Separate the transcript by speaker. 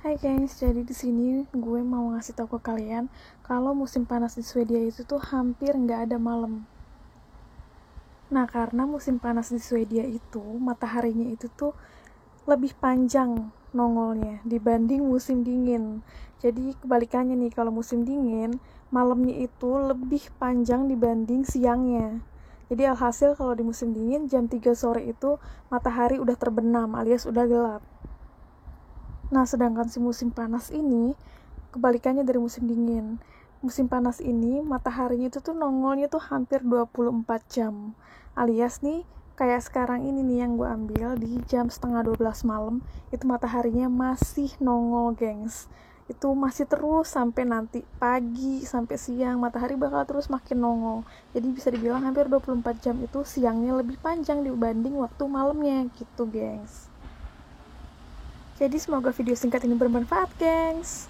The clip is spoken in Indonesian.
Speaker 1: Hai gengs, jadi di sini gue mau ngasih tahu ke kalian kalau musim panas di Swedia itu tuh hampir nggak ada malam. Nah, karena musim panas di Swedia itu mataharinya itu tuh lebih panjang nongolnya dibanding musim dingin. Jadi kebalikannya nih, kalau musim dingin malamnya itu lebih panjang dibanding siangnya. Jadi alhasil kalau di musim dingin jam 3 sore itu matahari udah terbenam alias udah gelap. Nah, sedangkan si musim panas ini kebalikannya dari musim dingin. Musim panas ini mataharinya itu tuh nongolnya tuh hampir 24 jam. Alias nih kayak sekarang ini nih yang gue ambil di jam setengah 12 malam, itu mataharinya masih nongol, gengs. Itu masih terus sampai nanti pagi sampai siang matahari bakal terus makin nongol. Jadi bisa dibilang hampir 24 jam itu siangnya lebih panjang dibanding waktu malamnya gitu, gengs. Jadi semoga video singkat ini bermanfaat, gengs.